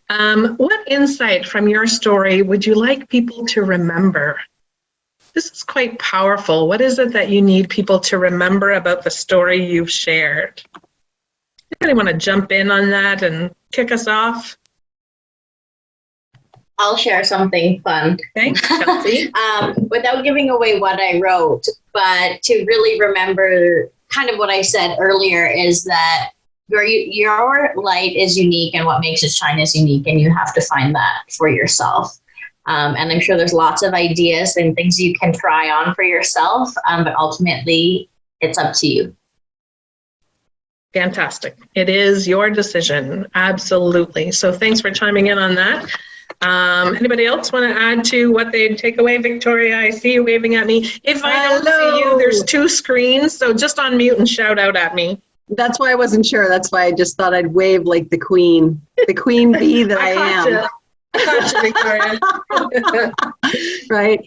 What insight from your story would you like people to remember? This is quite powerful. What is it that you need people to remember about the story you've shared? Anybody want to jump in on that and kick us off? I'll share something fun. Thanks, Kelsey. Without giving away what I wrote, but to really remember kind of what I said earlier is that your light is unique and what makes it shine is unique, and you have to find that for yourself. And I'm sure there's lots of ideas and things you can try on for yourself, but ultimately it's up to you. Fantastic. It is your decision. Absolutely. So thanks for chiming in on that. Anybody else want to add to what they'd take away? Victoria, I see you waving at me. If I don't see you, there's two screens, so just unmute and shout out at me. That's why I wasn't sure. That's why I just thought I'd wave like the queen bee that I am. Victoria. Right.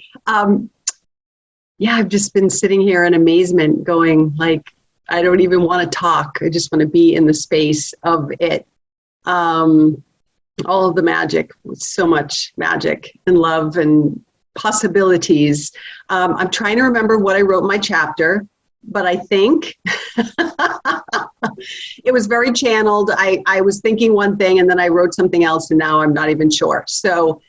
Yeah, I've just been sitting here in amazement going like, I don't even want to talk. I just want to be in the space of it. All of the magic, so much magic and love and possibilities. I'm trying to remember what I wrote in my chapter, but I think it was very channeled. I was thinking one thing and then I wrote something else and now I'm not even sure. So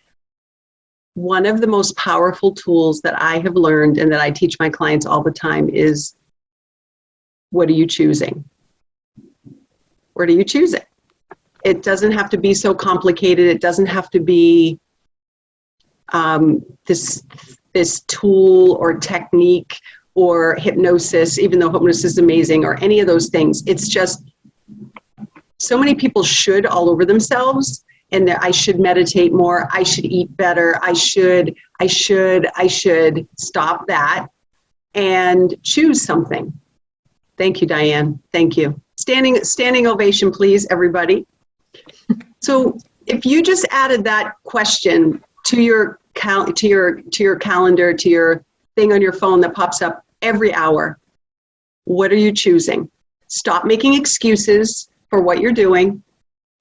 one of the most powerful tools that I have learned and that I teach my clients all the time is, what are you choosing? What are you choosing? It doesn't have to be so complicated. It doesn't have to be this tool or technique or hypnosis, even though hypnosis is amazing, or any of those things. It's just so many people should all over themselves, and that I should meditate more. I should eat better. I should stop that and choose something. Thank you, Diane. Thank you. Standing ovation, please, everybody. So if you just added that question to your calendar, to your thing on your phone that pops up every hour, what are you choosing? Stop making excuses for what you're doing.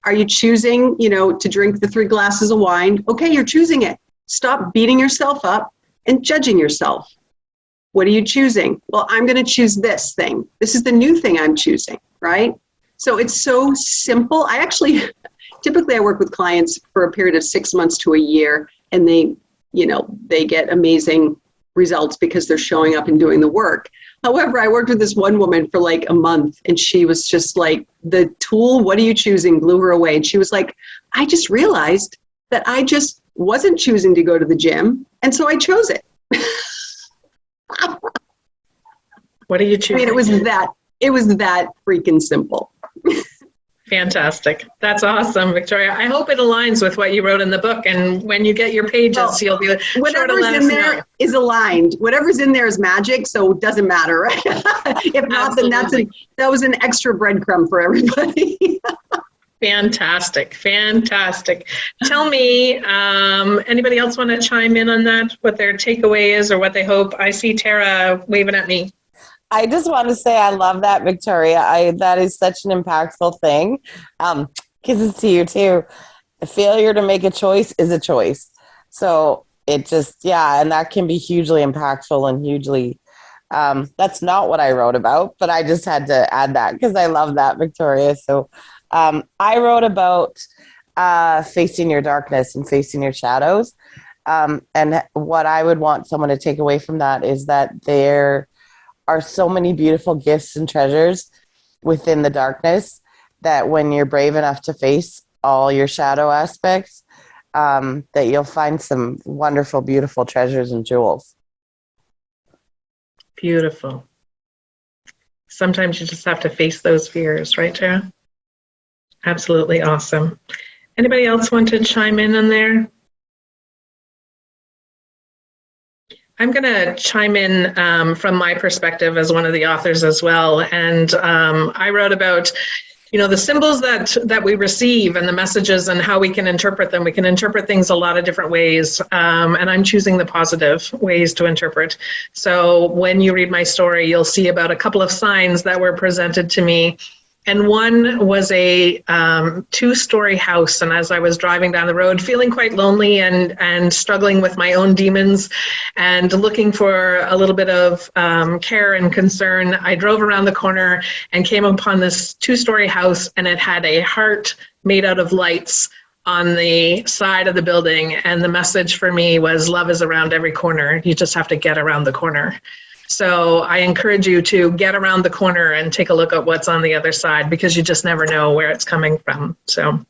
Are you choosing, to drink the 3 glasses of wine? Okay, you're choosing it. Stop beating yourself up and judging yourself. What are you choosing? Well, I'm going to choose this thing. This is the new thing I'm choosing, right? So it's so simple. Typically I work with clients for a period of 6 months to a year, and they get amazing results because they're showing up and doing the work. However, I worked with this one woman for like a month, and she was just like, the tool, what are you choosing, blew her away. And she was like, I just realized that I just wasn't choosing to go to the gym, and so I chose it. What are you choosing? I mean, it was that freaking simple. Fantastic. That's awesome, Victoria. I hope it aligns with what you wrote in the book. And when you get your pages, you'll be sure to let us know. Whatever's in there is aligned. Whatever's in there is magic, so it doesn't matter, right? If not, then that was an extra breadcrumb for everybody. Fantastic. Tell me, anybody else want to chime in on that, what their takeaway is or what they hope? I see Tara waving at me. I just want to say I love that, Victoria. That is such an impactful thing. Kisses to you too. The failure to make a choice is a choice. So it just, and that can be hugely impactful and hugely, that's not what I wrote about, but I just had to add that because I love that, Victoria. So I wrote about facing your darkness and facing your shadows. And what I would want someone to take away from that is that there are so many beautiful gifts and treasures within the darkness that when you're brave enough to face all your shadow aspects, that you'll find some wonderful, beautiful treasures and jewels. Beautiful. Sometimes you just have to face those fears, right, Tara? Absolutely awesome. Anybody else want to chime in on there? I'm going to chime in from my perspective as one of the authors as well. And I wrote about, the symbols that we receive and the messages and how we can interpret them. We can interpret things a lot of different ways. And I'm choosing the positive ways to interpret. So when you read my story, you'll see about a couple of signs that were presented to me. and one was a two-story house. And as I was driving down the road, feeling quite lonely and struggling with my own demons and looking for a little bit of care and concern, I drove around the corner and came upon this two-story house, and it had a heart made out of lights on the side of the building. And the message for me was, love is around every corner. You just have to get around the corner. So I encourage you to get around the corner and take a look at what's on the other side, because you just never know where it's coming from. So